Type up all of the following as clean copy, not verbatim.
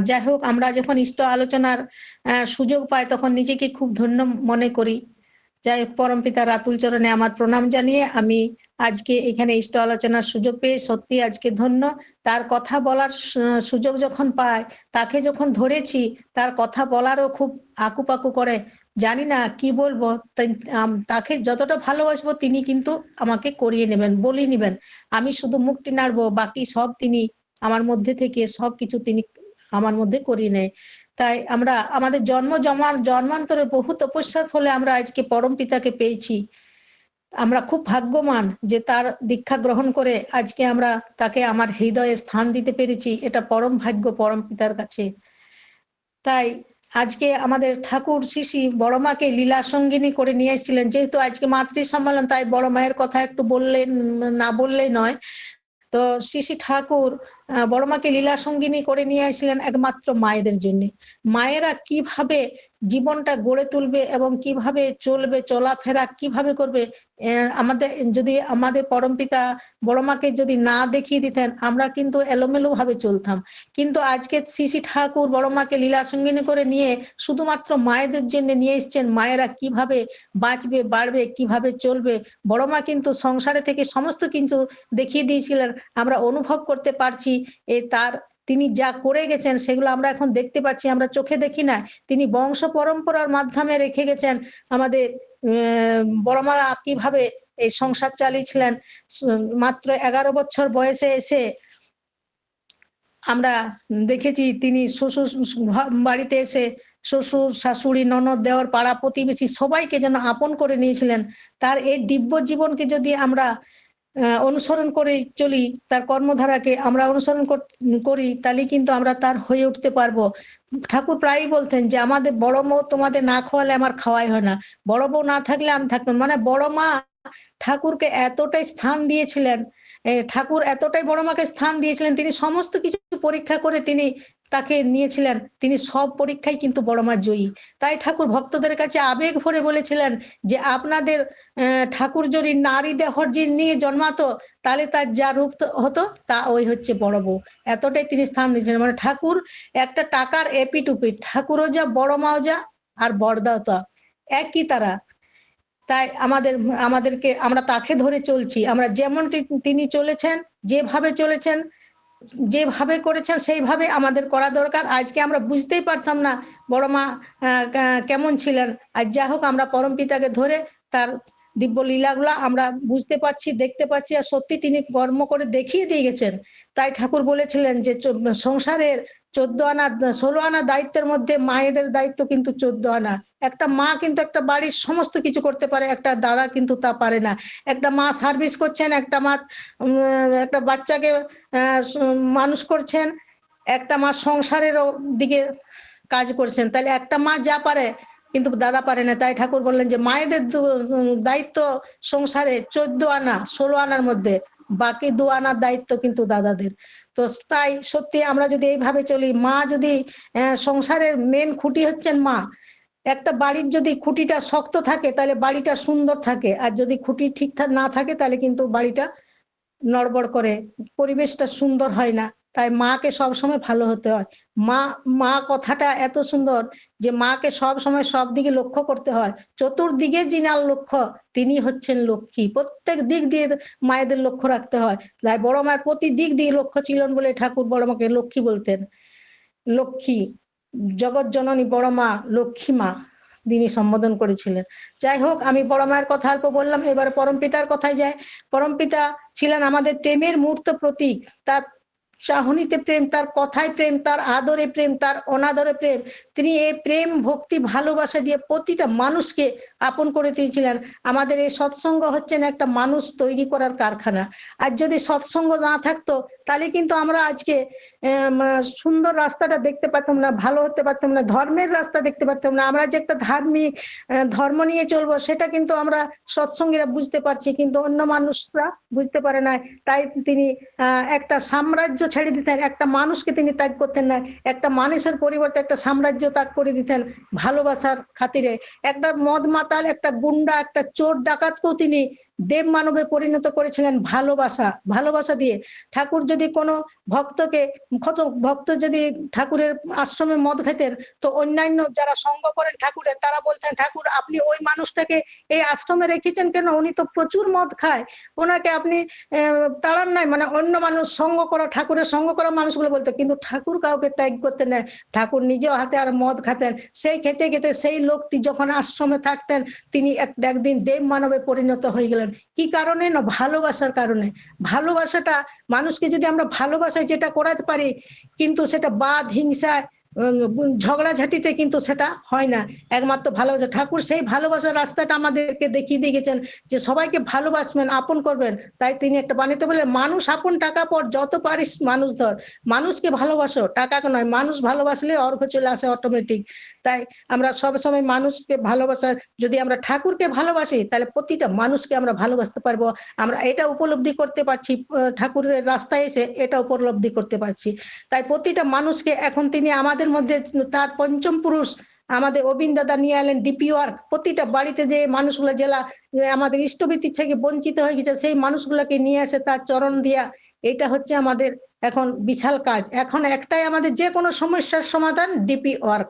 যাই হোক, আমরা যখন ইষ্ট আলোচনার সুযোগ পাই তখন নিজেকে খুব ধন্য মনে করি। যাই হোক, পরমপিতা রাতুল চরণে আমার প্রণাম জানিয়ে আমি আজকে এখানে ইষ্ট আলোচনার সুযোগ পেয়ে সত্যি আজকে ধন্য। তার কথা বলার সুযোগ যখন পাই, তাকে যখন ধরেছি, তার কথা বলারও খুব আকুপাকু করে, জানি না কি বলবো। তাকে যতটা ভালোবাসবো তিনি কিন্তু আমাকে করিয়ে নেবেন, বলিয়ে নেবেন। আমি শুধু মুখটি নাড়বো, বাকি সব তিনি আমার মধ্যে থেকে সবকিছু তিনি আমার মধ্যে করিয়ে নেয়। তাই আমরা আমাদের জন্মান্তরের বহু তপস্যার ফলে আমরা আজকে পরম পিতাকে পেয়েছি। আমরা খুব ভাগ্যবান যে তার দীক্ষা গ্রহণ করে আজকে আমরা তাকে আমার হৃদয়ে স্থান দিতে পেরেছি। এটা পরম ভাগ্য পরম পিতার কাছে। তাই আজকে আমাদের ঠাকুর শ্রী বড় মাকে লীলা সঙ্গিনী করে নিয়ে এসেছিলেন। যেহেতু আজকে মাতৃ সম্মেলন, তাই বড় মায়ের কথা একটু না বললেই নয়। তো শ্রী ঠাকুর বড় মাকে লীলা সঙ্গিনী করে নিয়ে আসছিলেন একমাত্র মায়েদের জন্য। মায়েরা কিভাবে জীবনটা গড়ে তুলবে এবং কিভাবে চলবে, চলাফেরা কিভাবে করবে, আমাদের যদি আমাদের পরমপিতা বড় মাকে যদি না দেখিয়ে দিতেন, আমরা কিন্তু এলোমেলো ভাবে চলতাম। কিন্তু আজকে শ্রী ঠাকুর বড় মাকে লীলা সঙ্গিনী করে নিয়ে শুধুমাত্র মায়েদের জন্য নিয়ে এসছেন। মায়েরা কিভাবে বাঁচবে, বাড়বে, কিভাবে চলবে, বড় মা কিন্তু সংসারে থেকে সমস্ত কিছু দেখিয়ে দিয়েছিলেন। আমরা অনুভব করতে পারছি তিনি যা করে গেছেন সেগুলো আমরা এখন দেখতে পাচ্ছি, আমরা চোখে দেখি না। তিনি বংশ পরম্পরার মাধ্যমে রেখে গেছেন আমাদের বড় মা কিভাবে এই সংসার চালিয়েছিলেন। মাত্র 11 বছর বয়সে এসে আমরা দেখেছি তিনি শ্বশুর বাড়িতে এসে শ্বশুর, শাশুড়ি, ননদ, দেওর, পাড়া প্রতিবেশী সবাইকে যেন আপন করে নিয়েছিলেন। তার এই দিব্য জীবনকে যদি আমরা অনুসরণ করে চলি, তার কর্মধারাকে আমরা অনুসরণ করি, তাহলে কিন্তু আমরা তার হয়ে উঠতে পারবো। ঠাকুর প্রায়ই বলতেন যে আমাদের বড় বউ তোমাদের না খাওয়ালে আমার খাওয়াই হয় না, বড় বউ না থাকলে আমি থাকতাম। মানে বড় মা ঠাকুরকে এতটাই স্থান দিয়েছিলেন, ঠাকুর এতটাই বড় মাকে স্থান দিয়েছিলেন, তিনি সমস্ত কিছু পরীক্ষা করে তিনি তাকে নিয়েছিলেন। তিনি সব পরীক্ষায় কিন্তু বড় মা জয়ী। তাই ঠাকুর ভক্তদের কাছে আবেগ ভরে বলেছিলেন যে আপনাদের ঠাকুর যদি নারী দেহর নিয়ে জন্মাতো, তাহলে তার যা রূপ হতো তা ওই হচ্ছে বড় বউ। এতটাই তিনি স্থান দিয়েছিলেন। মানে ঠাকুর একটা টাকার এপিটুপি, ঠাকুরও যা বড় মাও যা আর বড়দাও তা একই তারা। তাই আমাদেরকে আমরা তাকে ধরে চলছি। আমরা যেমনটি তিনি চলেছেন, যেভাবে চলেছেন, যেভাবে করেছেন সেইভাবে আমাদের করা দরকার। আজকে আমরা বুঝতেই পারতাম না বড় মা কেমন ছিলেন। আর যা হোক, আমরা পরম পিতাকে ধরে তার দিব্য লীলাগুলা আমরা বুঝতে পারছি, দেখতে পাচ্ছি, আর সত্যি তিনি কর্ম করে দেখিয়ে দিয়ে গেছেন। তাই ঠাকুর বলেছিলেন যে সংসারের 14 আনা 16 আনা দায়িত্বের মধ্যে মায়েদের দায়িত্ব কিন্তু 14 আনা। একটা মা কিন্তু একটা বাড়ির সমস্ত কিছু করতে পারে, একটা দাদা কিন্তু তা পারে না। একটা মা সার্ভিস করছেন, একটা মা একটা বাচ্চাকে মানুষ করছেন, একটা মা সংসারের দিকে কাজ করছেন। তাহলে একটা মা যা পারে কিন্তু দাদা পারে না। তাই ঠাকুর বললেন যে মায়েদের দায়িত্ব সংসারে 14 আনা 16 আনার মধ্যে, বাকি 2 আনার দায়িত্ব কিন্তু দাদাদের। তো তাই সত্যি আমরা যদি এইভাবে চলি, মা যদি সংসারের মেন খুঁটি হচ্ছেন মা। একটা বাড়ির যদি খুঁটিটা শক্ত থাকে তাহলে বাড়িটা সুন্দর থাকে, আর যদি খুঁটি ঠিকঠাক না থাকে তাহলে কিন্তু বাড়িটা নড়বড় করে, পরিবেশটা সুন্দর হয় না। তাই মাকে সবসময় ভালো হতে হয়। মা মা কথাটা এত সুন্দর যে মাকে সব সময় সব দিকে লক্ষ্য করতে হয়। চতুর্দিকে যিনার লক্ষ্য তিনি হচ্ছেন লক্ষ্মী। প্রত্যেক দিক দিয়ে মায়েদের লক্ষ্য রাখতে হয়। তাই বড় মায়ের প্রতি দিক দিয়ে লক্ষ্য ছিলেন বলে ঠাকুর বড় মাকে লক্ষ্মী বলতেন। লক্ষ্মী, জগৎ জননী বড় মা, লক্ষ্মী মা তিনি সম্বোধন করেছিলেন। যাই হোক, আমি বড় মায়ের কথা অল্প বললাম, এবার পরম পিতার কথায় যায়। পরম পিতা ছিলেন আমাদের প্রেমের মূর্ত প্রতীক। তার চাহনিতে প্রেম, তার কথায় প্রেম, তার আদরে প্রেম, তার অনাদরে প্রেম। তিনি এই প্রেম, ভক্তি, ভালোবাসা দিয়ে প্রতিটা মানুষকে আপন করে দিয়েছিলেন। আমাদের এই সৎসঙ্গ হচ্ছেন একটা মানুষ তৈরি করার কারখানা। আর যদি সৎসঙ্গ না থাকতো তাহলে কিন্তু আমরা আজকে সুন্দর রাস্তাটা দেখতে পারতাম না, ভালো হতে পারতাম না, ধর্মের রাস্তা দেখতে পারতাম না। আমরা যে একটা ধার্মিক ধর্ম নিয়ে চলবো সেটা কিন্তু আমরা সৎসঙ্গীরা বুঝতে পারছি, কিন্তু অন্য মানুষরা বুঝতে পারে না। তাই তিনি একটা সাম্রাজ্য ছেড়ে দিতেন, একটা মানুষকে তিনি ত্যাগ করতেন না। একটা মানুষের পরিবর্তে একটা সাম্রাজ্য ত্যাগ করে দিতেন ভালোবাসার খাতিরে। একটা মদ মাতাল, একটা গুন্ডা, একটা চোর ডাকাতকেও তিনি দেব মানবে পরিণত করেছিলেন ভালোবাসা দিয়ে। ঠাকুর যদি কোনো ভক্তকে ভক্ত যদি ঠাকুরের আশ্রমে মদ খেতেন, তো অন্যান্য যারা সঙ্গ করেন ঠাকুরের তারা বলতেন, ঠাকুর আপনি ওই মানুষটাকে এই আশ্রমে রেখেছেন কেন, উনি তো প্রচুর মদ খায়, ওনাকে আপনি তাড়ান নাই। মানে অন্য মানুষ সঙ্গ করা, ঠাকুরের সঙ্গ করা মানুষগুলো বলতো, কিন্তু ঠাকুর কাউকে ত্যাগ করতে নেয়। ঠাকুর নিজেও হাতে আর মদ খাতেন। সেই খেতে খেতে সেই লোকটি যখন আশ্রমে থাকতেন, তিনি একদিন দেব মানবে পরিণত হয়ে গেলেন। কি কারণে? না ভালোবাসার কারণে। ভালোবাসাটা, মানুষকে যদি আমরা ভালোবাসায় যেটা করাতে পারি, কিন্তু সেটা বাদ হিংসায় ঝগড়াঝাটিতে কিন্তু সেটা হয় না। একমাত্র ভালোবাসা, ঠাকুর সেই ভালোবাসার রাস্তাটা আমাদেরকে দেখিয়ে দিয়ে গেছেন, যে সবাইকে ভালোবাসবেন, আপন করবেন। তাই তিনি একটা বাণীতে বললেন, মানুষ আপন টাকা পর, যত পারিস মানুষ ধর। মানুষকে ভালোবাসো, টাকাকে নয়। মানুষ ভালোবাসলে অর্ঘ চলে আসে অটোমেটিক। তাই আমরা সবসময় মানুষকে ভালোবাসার, যদি আমরা ঠাকুরকে ভালোবাসি, তাহলে প্রতিটা মানুষকে আমরা ভালোবাসতে পারবো। আমরা এটা উপলব্ধি করতে পারছি, ঠাকুরের রাস্তায় এসে এটা উপলব্ধি করতে পারছি। তাই প্রতিটা মানুষকে এখন তিনি আমাদের মধ্যে, তার পঞ্চম পুরুষ আমাদের অবিন দাদা নিয়ে এলেন ডিপি ওয়ার্ক। প্রতিটা বাড়িতে যে মানুষগুলো জেলা আমাদের ইষ্টবৃত্তির থেকে বঞ্চিত হয়ে গেছে, সেই মানুষগুলোকে নিয়ে এসে তার চরণ দিয়া, এটা হচ্ছে আমাদের এখন বিশাল কাজ। এখন একটাই আমাদের, যে কোনো সমস্যার সমাধান ডিপি ওয়ার্ক,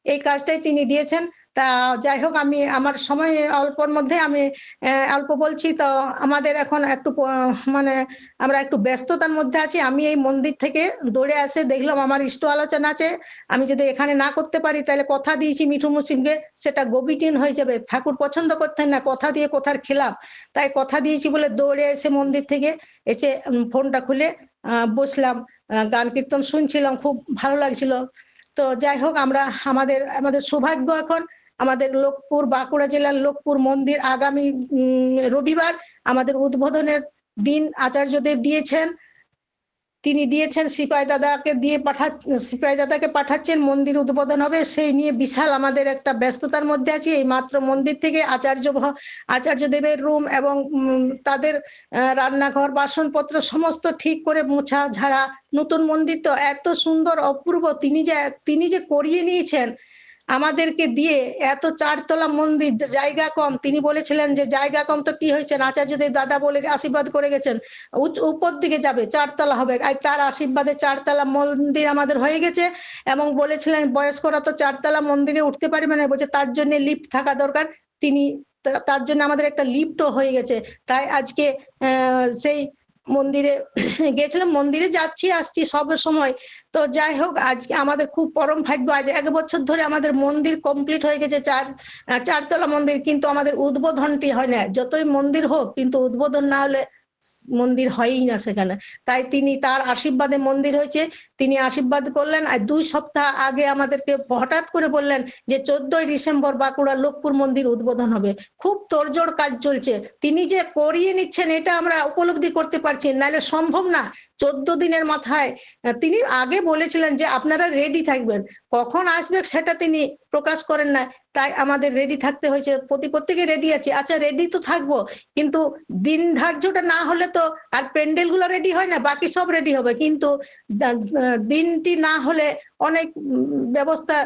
এই কাজটাই তিনি দিয়েছেন। তা যাই হোক, আমি আমার সময় অল্পর মধ্যে আমি অল্প বলছি। তো আমাদের এখন একটু মানে আমরা একটু ব্যস্ততার মধ্যে আছি। আমি এই মন্দির থেকে দৌড়ে আসে দেখলাম আমার ইষ্ট আলোচনা আছে, আমি যদি এখানে না করতে পারি, তাহলে কথা দিয়েছি মিঠু মুসিমকে, সেটা গবিটিন হয়ে যাবে। ঠাকুর পছন্দ করতেন না কথা দিয়ে কথার খেলাপ। তাই কথা দিয়েছি বলে দৌড়ে এসে মন্দির থেকে এসে ফোনটা খুলে বসলাম, গান কীর্তন শুনছিলাম, খুব ভালো লাগছিল। তো যাই হোক, আমরা আমাদের আমাদের সৌভাগ্য, এখন আমাদের লোকপুর, বাঁকুড়া জেলার লোকপুর মন্দির আগামী রবিবার আমাদের উদ্বোধনের দিন আচার্যদেব দিয়েছেন। তিনি দিয়েছেন, সিপাই দাদাকে পাঠাচ্ছেন, মন্দির উদ্বোধন হবে। সেই নিয়ে বিশাল আমাদের একটা ব্যস্ততার মধ্যে আছি। এই মাত্র মন্দির থেকে আচার্য দেবের রুম এবং তাদের রান্নাঘর, বাসনপত্র সমস্ত ঠিক করে মোছা ঝাড়া। নতুন মন্দির তো এত সুন্দর অপূর্ব, তিনি যে করিয়ে নিয়েছেন আমাদেরকে দিয়ে। এত 4 তলা মন্দির, জায়গা কম। তিনি বলেছিলেন যে জায়গা কম তো কি হয়েছে, আচার্যদেব দাদা বলে আশীর্বাদ করে গেছেন উপর দিকে যাবে, 4 তলা হবে। আর তার আশীর্বাদে 4 তলা মন্দির আমাদের হয়ে গেছে। এবং বলেছিলেন বয়স্করা তো 4 তলা মন্দিরে উঠতে পারবে না, বলছে তার জন্য লিফট থাকা দরকার। তিনি তার জন্য আমাদের একটা লিফটও হয়ে গেছে। তাই আজকে সেই মন্দিরে গেছিলাম, মন্দিরে যাচ্ছি আসছি সব সময়। তো যাই হোক, আজকে আমাদের খুব পরম ভাগ্য, আজ 1 বছর ধরে আমাদের মন্দির কমপ্লিট হয়ে গেছে, 4 তলা মন্দির, কিন্তু আমাদের উদ্বোধনটি হয় না। যতই মন্দির হোক, কিন্তু উদ্বোধন না হলে মন্দির হয়ই না সেখানে। তাই তিনি, তার আশীর্বাদে মন্দির হয়েছে। তিনি আশীর্বাদ করলেন। আর 2 সপ্তাহ আগে আমাদেরকে হঠাৎ করে বললেন যে 14ই ডিসেম্বর বাঁকুড়া লোকপুর মন্দির উদ্বোধন হবে। খুব তোড়জোড় কাজ চলছে। তিনি যে করিয়ে নিচ্ছেন, এটা আমরা উপলব্ধি করতে পারছি, নাহলে সম্ভব না। 14 দিনের মাথায় তিনি আগে বলেছিলেন যে আপনারা রেডি থাকবেন, কখন আসবে সেটা তিনি প্রকাশ করেন না। তাই আমাদের রেডি থাকতে হয়েছে। প্রত্যেকে রেডি আছে। আচ্ছা, রেডি তো থাকবো, কিন্তু দিন ধার্যটা না হলে তো আর প্যান্ডেল গুলো রেডি হয় না, বাকি সব রেডি হবে, কিন্তু দিনটি না হলে অনেক ব্যবস্থা,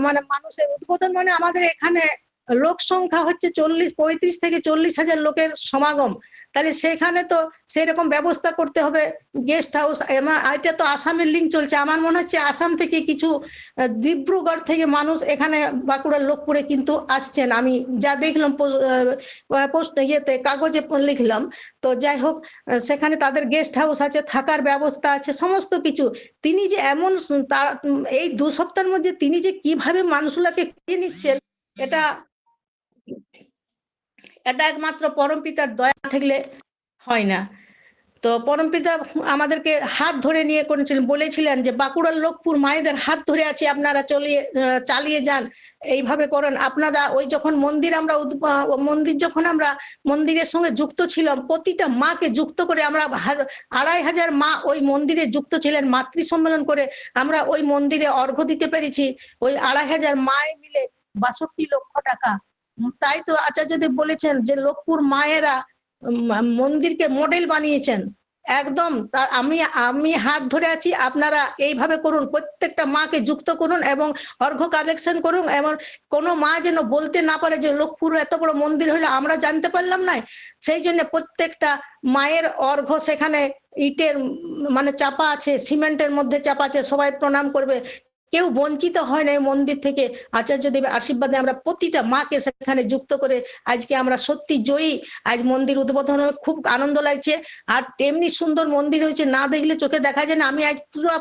মানে মানুষের উদ্বোধন, মানে আমাদের এখানে লোক সংখ্যা হচ্ছে 35 থেকে 40 হাজার লোকের সমাগম। তাহলে সেখানে তো সেরকম ব্যবস্থা করতে হবে, গেস্ট হাউস। এটা তো আসামের লিঙ্ক চলছে, আমার মনে হচ্ছে আসাম থেকে কিছু, ডিব্রুগড় থেকে মানুষ এখানে বাঁকুড়ার লোকপুরে কিন্তু আসছেন, আমি যা দেখলাম পোস্ট ইয়েতে কাগজে লিখলাম। তো যাই হোক, সেখানে তাদের গেস্ট হাউস আছে, থাকার ব্যবস্থা আছে, সমস্ত কিছু। তিনি যে এমন এই 2 সপ্তাহের মধ্যে তিনি যে কিভাবে মানুষগুলোকে কিনে নিচ্ছেন, এটা একমাত্র পরমপিতার দয়া থাকলে হয় না। তো পরমপিতা আমাদেরকে হাত ধরে নিয়ে করেছিলেন, বলেছিলেন যে বাঁকুড়ার লোকপুর মায়েদের হাত ধরে আছি, আপনারা চালিয়ে যান, এইভাবে করেন আপনারা। ওই যখন যখন আমরা মন্দিরের সঙ্গে যুক্ত ছিলাম, প্রতিটা মাকে যুক্ত করে আমরা 2,500 মা ওই মন্দিরে যুক্ত ছিলেন। মাতৃ সম্মেলন করে আমরা ওই মন্দিরে অর্ঘ্য দিতে পেরেছি, ওই 2,500 মায়ে মিলে 62 লক্ষ টাকা। তাই তো আচার্যদেব বলেছেন যে লোকপুর মায়েরা মন্দিরকে মডেল বানিয়েছেন। একদম আমি আমি হাত ধরে আছি, আপনারা এইভাবে করুন, প্রত্যেকটা মাকে যুক্ত করুন এবং অর্ঘ্য কালেকশন করুন। এবং কোনো মা যেন বলতে না পারে যে লোকপুর এত বড় মন্দির হলো আমরা জানতে পারলাম না। সেই জন্য প্রত্যেকটা মায়ের অর্ঘ্য সেখানে ইটের মানে চাপা আছে, সিমেন্টের মধ্যে চাপা আছে, সবাই প্রণাম করবে, কেউ বঞ্চিত হয় না এই মন্দির থেকে। আচার্য দেবের আশীর্বাদে আমরা প্রতিটা মাকে সেখানে যুক্ত করে আজকে আমরা সত্যি জয়ী। আজ মন্দির উদ্বোধন খুব আনন্দ লাগছে। আর তেমনি সুন্দর মন্দির হয়েছে, না দেখলে চোখে দেখা যায় না। আমি আজ পুরো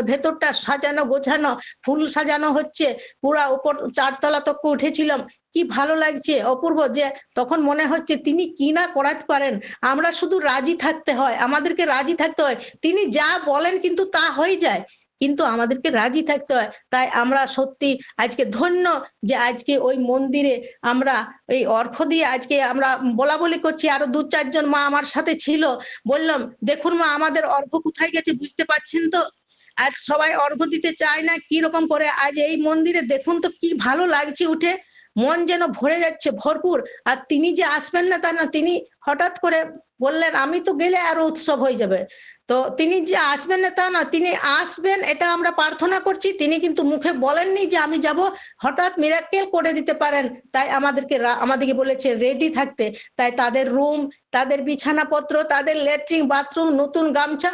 ভেতরটা সাজানো গোছানো, ফুল সাজানো হচ্ছে, পুরা উপর 4 তলা তক উঠেছিলাম, কি ভালো লাগছে, অপূর্ব। যে তখন মনে হচ্ছে তিনি কি না করাতে পারেন, আমরা শুধু রাজি থাকতে হয়, আমাদেরকে রাজি থাকতে হয়। তিনি যা বলেন কিন্তু তা হয়ে যায়, কিন্তু আমাদেরকে রাজি থাকতে হয়। তাই আমরা সত্যি আজকে ধন্য যে আজকে ওই মন্দিরে আমরা এই অর্ঘ্য দিয়ে আজকে আমরা বলা বলি করছি। আরো 2-4 জন মা আমার সাথে ছিল, বললাম দেখুন মা আমাদের অর্ঘ্য কোথায় গেছে বুঝতে পারছেন তো। আজ সবাই অর্ঘ্য দিতে চায় না, কি রকম করে আজ এই মন্দিরে দেখুন তো কি ভালো লাগছে উঠে, মন যেন ভরে যাচ্ছে ভরপুর। আর তিনি যে আসবেন না তা না, তিনি হঠাৎ করে বললেন আমি তো গেলে আরো উৎসব হয়ে যাবে। তো তিনি যে আসবেন না তা না, তিনি আসবেন এটা আমরা প্রার্থনা করছি, তিনি কিন্তু মুখে বলেননি যে আমি যাব, হঠাৎ মিরাক্কেল করে দিতে পারেন। তাই আমাদেরকে বলেছে রেডি থাকতে। তাই তাদের রুম, তাদের বিছানাপত্র, তাদের ল্যাট্রিন বাথরুম, নতুন গামছা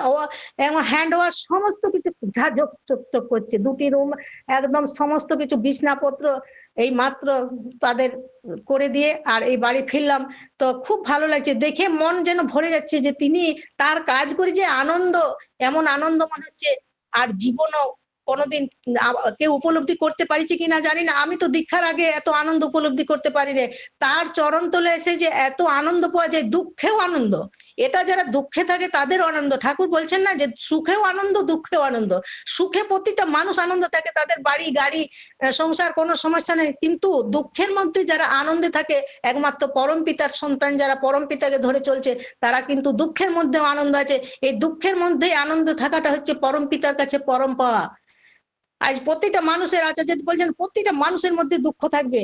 এবং হ্যান্ড ওয়াশ সমস্ত কিছু ঝাঁঝক চকচক করছে। 2টি রুম একদম সমস্ত কিছু বিছনাপত্র এই মাত্র তাদের করে দিয়ে আর এই বাড়ি ফিরলাম। তো খুব ভালো লাগছে দেখে, মন যেন ভরে যাচ্ছে যে তিনি তার কাজ করে যে আনন্দ, এমন আনন্দ মনে হচ্ছে আর জীবনও কোনোদিন কেউ উপলব্ধি করতে পারিছে কিনা জানি না। আমি তো দীক্ষার আগে এত আনন্দ উপলব্ধি করতে পারি না। তার চরণ তলে এসে যে এত আনন্দ পাওয়া যায়, দুঃখেও আনন্দ। এটা যারা দুঃখে থাকে তাদের আনন্দ। ঠাকুর বলছেন না যে সুখেও আনন্দ দুঃখেও আনন্দ। সুখে প্রতিটা মানুষ আনন্দ থাকে, তাদের বাড়ি গাড়ি সংসার কোনো সমস্যা নেই, কিন্তু দুঃখের মধ্যে যারা আনন্দে থাকে, একমাত্র পরম পিতার সন্তান যারা পরম পিতাকে ধরে চলছে, তারা কিন্তু দুঃখের মধ্যেও আনন্দ আছে। এই দুঃখের মধ্যে আনন্দ থাকাটা হচ্ছে পরম পিতার কাছে পরম পাওয়া। আজ প্রতিটা মানুষের, আচার্য বলছেন প্রতিটা মানুষের মধ্যে দুঃখ থাকবে।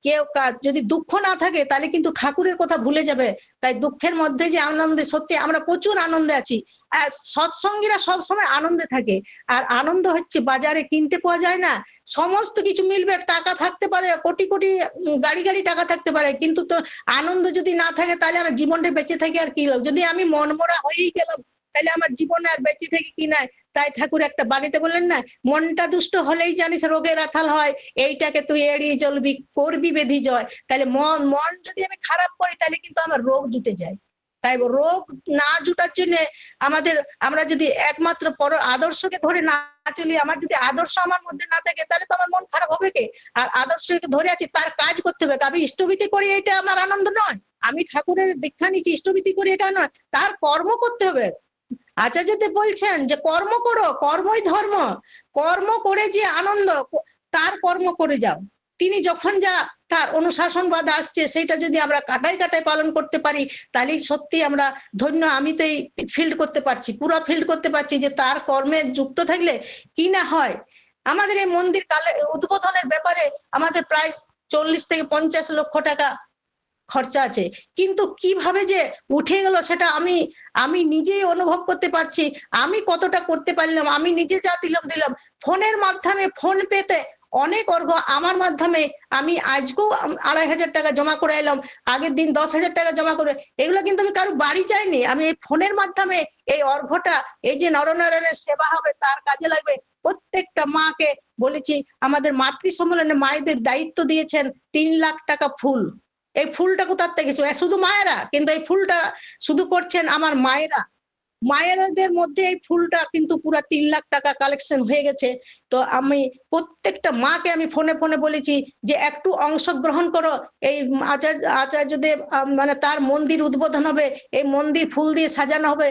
কেউ যদি দুঃখ না থাকে তাহলে কিন্তু ঠাকুরের কথা ভুলে যাবে। তাই দুঃখের মধ্যে যে আনন্দে, সত্যি আমরা প্রচুর আনন্দে আছি। আর সৎসঙ্গীরা সবসময় আনন্দে থাকে। আর আনন্দ হচ্ছে বাজারে কিনতে পাওয়া যায় না। সমস্ত কিছু মিলবে, টাকা থাকতে পারে কোটি কোটি, গাড়ি গাড়ি টাকা থাকতে পারে, কিন্তু তো আনন্দ যদি না থাকে তাহলে আমার জীবনটা বেঁচে থাকে আর কি লাভ। যদি আমি মনমরা হয়েই গেলাম তাহলে আমার জীবনে আর বেঁচে থেকে কি নাই। তাই ঠাকুর একটা বাড়িতে বললেন না, মনটা দুষ্ট হলেই জানিস রোগের আথাল হয়, এইটাকে তুই এড়িয়ে চলবি, করবি বেধি জয়। তাহলে মন মন যদি আমি খারাপ করি তাহলে কিন্তু আমার রোগ জুটে যায়। তাই রোগ না জুটার জন্য আমাদের, আমরা যদি একমাত্র আদর্শকে ধরে না চলি, আমার যদি আদর্শ আমার মধ্যে না থাকে তাহলে তো আমার মন খারাপ হবে কে। আর আদর্শকে ধরে আছি, তার কাজ করতে হবে। আমি ইষ্টভীতি করি এটা আমার আনন্দ নয়, আমি ঠাকুরের দীক্ষা নিচ্ছি ইষ্টভীতি করি এটা নয়, তার কর্ম করতে হবে। আচার্যদেব বলছেন যে কর্ম করো, কর্মই ধর্ম, কর্ম করে যে আনন্দ, তার কর্ম করে যাও। তিনি যখন যা তার অনুশাসনবাদ আসছে সেটা যদি আমরা কাটায় কাটায় পালন করতে পারি তাহলে সত্যি আমরা ধন্য। আমি তো এই ফিল্ড করতে পারছি, পুরো ফিল্ড করতে পারছি যে তার কর্মে যুক্ত থাকলে কি না হয়। আমাদের এই মন্দির উদ্বোধনের ব্যাপারে আমাদের প্রায় 40 থেকে 50 লক্ষ টাকা খরচা আছে, কিন্তু কিভাবে যে উঠে গেল সেটা আমি আমি নিজেই অনুভব করতে পারছি। আমি কতটা করতে পারলাম, আমি নিজে যা দিলাম ফোনের মাধ্যমে, ফোন পেতে অনেক অর্ঘ্য আমার মাধ্যমে। আমি আজকেও 2500 টাকা জমা করে এলাম, আগের দিন 10,000 টাকা জমা করে। এগুলো কিন্তু আমি কারো বাড়ি যাইনি, আমি এই ফোনের মাধ্যমে এই অর্ঘ্যটা, এই যে নরনারায়ণের সেবা হবে তার কাজে লাগবে। প্রত্যেকটা মাকে বলেছি, আমাদের মাতৃ সম্মেলনে মায়েদের দায়িত্ব দিয়েছেন 3 লাখ টাকা ফুল। এই ফুলটা কোথার থেকে, শুধু মায়েরা, কিন্তু এই ফুলটা শুধু করছেন আমার মায়েরা। মায়েরাদের মধ্যে এই ফুলটা কিন্তু পুরো 3 লাখ টাকা কালেকশন হয়ে গেছে। তো আমি প্রত্যেকটা মাকে আমি ফোনে ফোনে বলেছি যে একটু অংশগ্রহণ করো। এই আচার্যদেব মানে তার মন্দির উদ্বোধন হবে, এই মন্দির ফুল দিয়ে সাজানো হবে,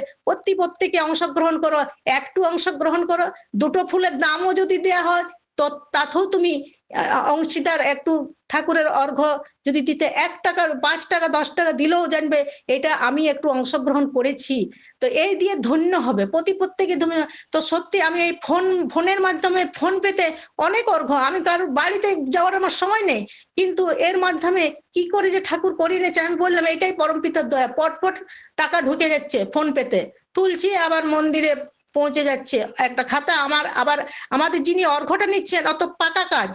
প্রত্যেকে অংশগ্রহণ করো, একটু অংশগ্রহণ করো। 2টো ফুলের দামও যদি দেয়া হয় তো তাতেও তুমি অংশীদার একটু ঠাকুরের অর্ঘ্য যদি দিতে 1 টাকা 5 টাকা 10 টাকা দিলেও জানবে এটা আমি একটু অংশগ্রহণ করেছি, তো এই দিয়ে ধন্য হবে প্রত্যেকে। তো সত্যি আমি এই ফোনের মাধ্যমে ফোন পেতে অনেক অর্ঘ্য, আমি কারোর বাড়িতে যাওয়ার আমার সময় নেই, কিন্তু এর মাধ্যমে কি করে যে ঠাকুর করিয়ে নিয়েছে আমি বললাম এটাই পরমপিতার দয়া। পট টাকা ঢুকে যাচ্ছে ফোন পেতে, তুলছি আবার মন্দিরে পৌঁছে যাচ্ছে একটা খাতা। আবার আমাদের যিনি অর্ঘ্যটা নিচ্ছেন অত পাকা কাজ,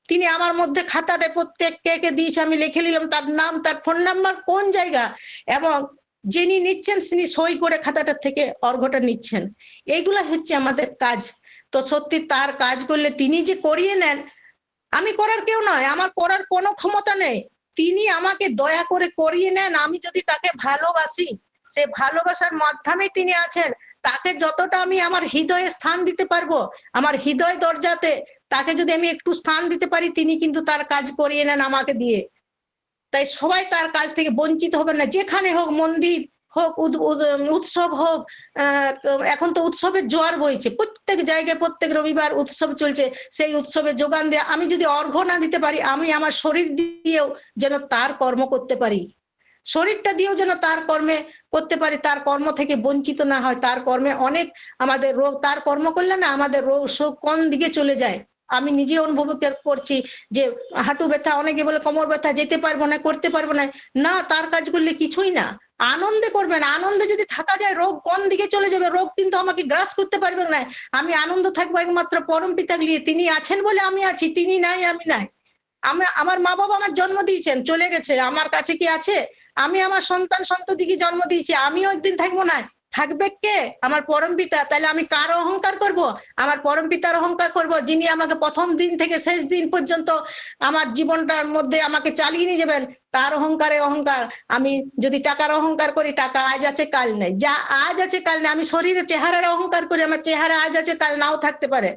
তিনি আমার মধ্যে খাতাটা প্রত্যেককে দিয়েছে, আমি লিখে নিলাম তার নাম, তার ফোন নাম্বার, কোন জায়গা, এবং যিনি নিচ্ছেন তিনি সই করে খাতাটা থেকে অর্ঘ্যটা নিচ্ছেন। এইগুলা হচ্ছে আমাদের কাজ। তো সত্যি তার কাজ করলে তিনি যে করিয়ে নেন, আমি করার কেউ নয়, আমার করার কোনো ক্ষমতা নেই, তিনি আমাকে দয়া করে করিয়ে নেন। আমি যদি তাকে ভালোবাসি, সে ভালোবাসার মাধ্যমে তিনি আছেন, তাকে যতটা আমি আমার হৃদয়ে স্থান দিতে পারবো, আমার হৃদয় দরজাতে তাকে যদি আমি একটু স্থান দিতে পারি, তিনি কিন্তু তার কাজ করিয়ে নেন আমাকে দিয়ে। তাই সবাই তার কাজ থেকে বঞ্চিত হবে না, যেখানে হোক, মন্দির হোক, উৎসব হোক, এখন তো উৎসবের জোয়ার বইছে, প্রত্যেক জায়গায় প্রত্যেক রবিবার উৎসব চলছে, সেই উৎসবে যোগান দেয়া। আমি যদি অর্ঘ্য না দিতে পারি, আমি আমার শরীর দিয়েও যেন তার কর্ম করতে পারি, শরীরটা দিয়েও যেন তার কর্মে করতে পারি, তার কর্ম থেকে বঞ্চিত না হয়। তার কর্মে অনেক আমাদের রোগ, তার কর্ম করলে না আমাদের রোগ শোক কোন দিকে চলে যায়। আমি নিজে অনুভব করছি যে হাঁটু ব্যথা, অনেকে বলে কোমর ব্যথা, যেতে পারবো না, করতে পারবো না, না তার কাজ করলে কিছুই না। আনন্দে করবেন, আনন্দে যদি থাকা যায় রোগ কোন দিকে চলে যাবে, রোগ কিন্তু আমাকে গ্রাস করতে পারবে না। আমি আনন্দ থাকবো একমাত্র পরম পিতা নিয়ে, তিনি আছেন বলে আমি আছি, তিনি নাই আমি নাই। আমার মা বাবা আমার জন্ম দিয়েছেন, চলে গেছে, আমার কাছে কি আছে? আমি আমার সন্তান সন্ততিকে জন্ম দিয়েছি, আমিও একদিন থাকবো না, থাকবে কে? আমার পরম পিতা। তাহলে আমি কার অহংকার করব? আমার পরম পিতার অহংকার করব, যিনি আমাকে প্রথম দিন থেকে শেষ দিন পর্যন্ত আমার জীবনটার মধ্যে আমাকে চালিয়ে নিয়ে যাবেন, তার অহংকার। আমি যদি টাকার অহংকার করি, টাকা আজ আছে কাল নেই, যা আজ আছে কাল নেই। আমি শরীরের চেহারার অহংকার করি, আমার চেহারা আজ আছে কাল নাও থাকতে পারে,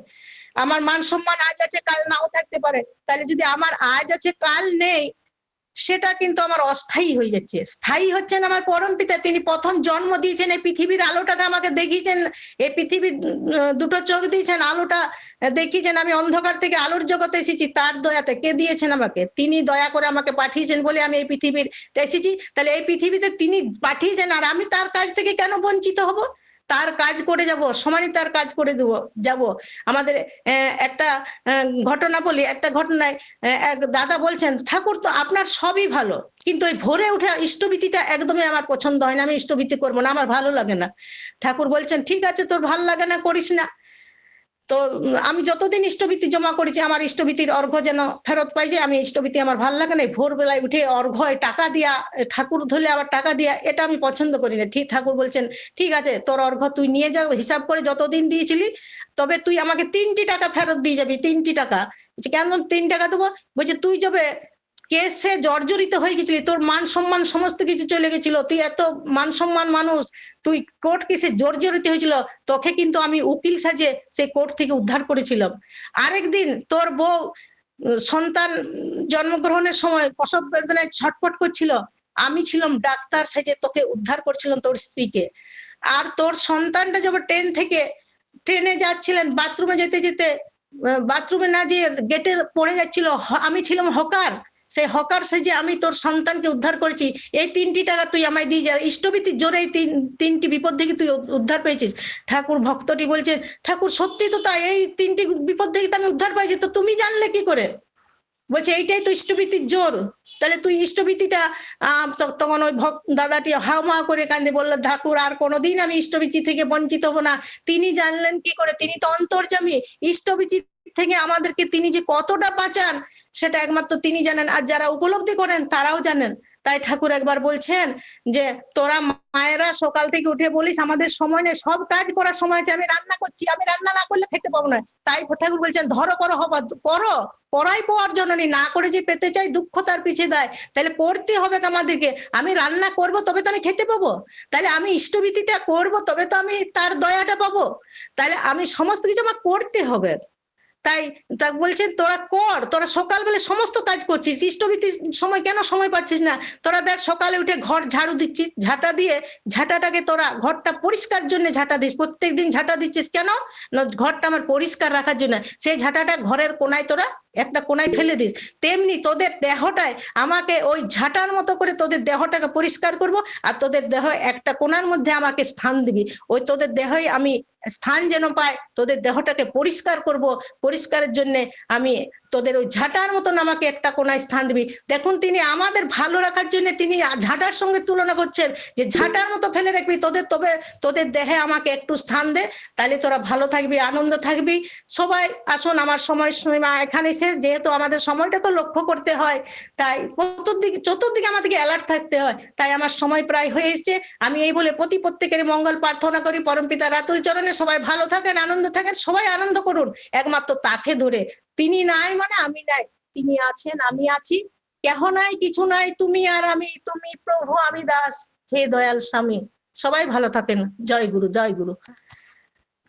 আমার মান সম্মান আজ আছে কাল নাও থাকতে পারে। তাহলে যদি আমার আজ আছে কাল নেই, সেটা কিন্তু আমার অস্থায়ী হয়ে যাচ্ছে। স্থায়ী হচ্ছেন আমার পরম পিতা, তিনি প্রথম জন্ম দিয়েছেন, এই পৃথিবীর আলোটাকে আমাকে দেখিয়েছেন, এই পৃথিবীর দুটো চোখ দিয়েছেন, আলোটা দেখিয়েছেন, আমি অন্ধকার থেকে আলোর জগতে এসেছি তার দয়াতে। কে দিয়েছেন আমাকে? তিনি দয়া করে আমাকে পাঠিয়েছেন বলে আমি এই পৃথিবীর এসেছি। তাহলে এই পৃথিবীতে তিনি পাঠিয়েছেন, আর আমি তার কাজ থেকে কেন বঞ্চিত হব? তার কাজ করে যাব, সমানই তার কাজ করে দেবো যাব। আমাদের একটা ঘটনা বলি, একটা ঘটনায় এক দাদা বলছেন, ঠাকুর তো আপনার সবই ভালো, কিন্তু ওই ভোরে উঠে ইষ্টভীতিটা একদমই আমার পছন্দ হয় না, আমি ইষ্টভীতি করবো না, আমার ভালো লাগে না। ঠাকুর বলছেন ঠিক আছে, তোর ভালো লাগে না, করিস না। তো আমি যতদিন ইষ্টভীতি জমা করেছি, আমার ইষ্টভীতির অর্ঘ্য যেন ফেরত পাই, যে আমি ইষ্টভীতি আমার ভালো লাগে না, ভোরবেলায় উঠে অর্ঘ্য টাকা দিয়া, ঠাকুর ধরলে আবার টাকা দিয়া, এটা আমি পছন্দ করি না। ঠিক ঠাকুর বলছেন ঠিক আছে, তোর অর্ঘ্য তুই নিয়ে যাও, হিসাব করে যতদিন দিয়েছিলি, তবে তুই আমাকে 3টি টাকা ফেরত দিয়ে যাবি, 3টি টাকা। কেন 3 টাকা দেবো? বলছে তুই যাবে কেসে জর্জরিত হয়ে গেছিলি, তোর মান সম্মান সমস্ত কিছু চলে গেছিল, তুই এত মান সম্মান মানুষ, তুই কোর্ট কেসে জর্জরিত হয়েছিল, তোকে কিন্তু আমি উকিল সাজে সেই কোর্ট থেকে উদ্ধার করেছিলাম। আরেকদিন তোর বউ সন্তান জন্মগ্রহণের সময় প্রসব বেদনায় ছটফট করছিল, আমি ছিলাম ডাক্তার সেজে তোকে উদ্ধার করছিলাম, তোর স্ত্রীকে। আর তোর সন্তানটা যখন ট্রেনে যাচ্ছিলেন, বাথরুমে যেতে যেতে বাথরুমে না যেয়ে গেটে পড়ে যাচ্ছিল, আমি ছিলাম হকার, সেই হকার সেজে আমি তোর সন্তানকে উদ্ধার করেছি, এই 3টি টাকা তুই আমায় দিয়ে যা। ইষ্টভীতির জোরে এই তিনটি বিপদ থেকে তুই উদ্ধার পেয়েছিস। ঠাকুর ভক্তটি বলছেন, ঠাকুর সত্যি তো তাই, এই 3টি বিপদ থেকে আমি উদ্ধার পাইছি, তো তুমি জানলে কি করে? বলছে এইটাই তো ইষ্টভীতির জোর। তাহলে তুই ইষ্টভীতিটা তখন ওই দাদাটি হাওমা করে কান্দে, বললো ঠাকুর আর কোনোদিন আমি ইষ্টভীতি থেকে বঞ্চিত হবো না। তিনি জানলেন কি করে? তিনি তো অন্তর্যামী, ইষ্টভীতি থেকে আমাদেরকে তিনি যে কতটা বাঁচান সেটা একমাত্র তিনি জানেন, আর যারা উপলব্ধি করেন তারাও জানেন। তাই ঠাকুর একবার বলছেন যে তোরা মায়েরা সকাল থেকে উঠে বলিস আমাদের সময় নেই, সব কাজ করার সময় আছে, আমি রান্না করছি, আমি রান্না না করলে খেতে পাবো না। তাই ঠাকুর বলছেন ধরো করো হবা, করো, করাই পাওয়ার জন্য নেই, না করে যে পেতে চাই দুঃখ তার পিছিয়ে দেয়। তাহলে করতে হবে আমাদেরকে, আমি রান্না করব তবে তো আমি খেতে পাবো, তাহলে আমি ইষ্টভীতিটা করব তবে তো আমি তার দয়াটা পাবো, তাহলে আমি সমস্ত কিছু আমার করতে হবে। তাই তা বলছেন তোরা কর, তোরা সকালবেলা সমস্ত কাজ করছিস, ইষ্টভীতির সময় কেন সময় পাচ্ছিস না? তোরা দেখ সকালে উঠে ঘর ঝাড়ু দিচ্ছিস, ঝাঁটা দিয়ে ঝাঁটাটাকে তোরা ঘরটা পরিষ্কার জন্য ঝাঁটা দিস, প্রত্যেকদিন ঝাঁটা দিচ্ছিস কেন? না ঘরটা আমার পরিষ্কার রাখার জন্য, সেই ঝাঁটাটা ঘরের কোনায় তোরা একটা কোনায় ফেলে দিস, তেমনি তোদের দেহটায় আমাকে ওই ঝাঁটার মতো করে তোদের দেহটাকে পরিষ্কার করব, আর তোদের দেহ একটা কোণার মধ্যে আমাকে স্থান দিবি, ওই তোদের দেহে আমি স্থান যেন পায়, তোদের দেহটাকে পরিষ্কার করব, পরিষ্কারের জন্য আমি তোদের ওই ঝাঁটার মতন আমাকে একটা কোনায় স্থান দিবি। দেখুন তিনি আমাদের ভালো রাখার জন্য তিনি ঝাঁটার সঙ্গে তুলনা করছেন, যে ঝাঁটার মতো ফেলে রাখবি তোদের, তবে তোদের দেহে আমাকে একটু স্থান দে, তাহলে তোরা ভালো থাকবি, আনন্দ থাকবি। সবাই আসুন, আমার সময় সীমা এখানে শেষ, যেহেতু আমাদের সময়টাকে লক্ষ্য করতে হয়, তাই চতুর্দিকে আমাদেরকে অ্যালার্ট থাকতে হয়, তাই আমার সময় প্রায় হয়ে এসেছে। আমি এই বলে প্রত্যেকের মঙ্গল প্রার্থনা করি পরমপিতা রাতুল চরণে। সবাই ভালো থাকেন, আনন্দ থাকেন, সবাই আনন্দ করুন একমাত্র তাকে ধরে। তিনি নাই মানে আমি নাই, তিনি আছেন আমি আছি, কেহ নাই কিছু নাই, তুমি আর আমি, তুমি প্রভু আমি দাস, হে দয়াল স্বামী। সবাই ভালো থাকেন। জয় গুরু, জয় গুরু।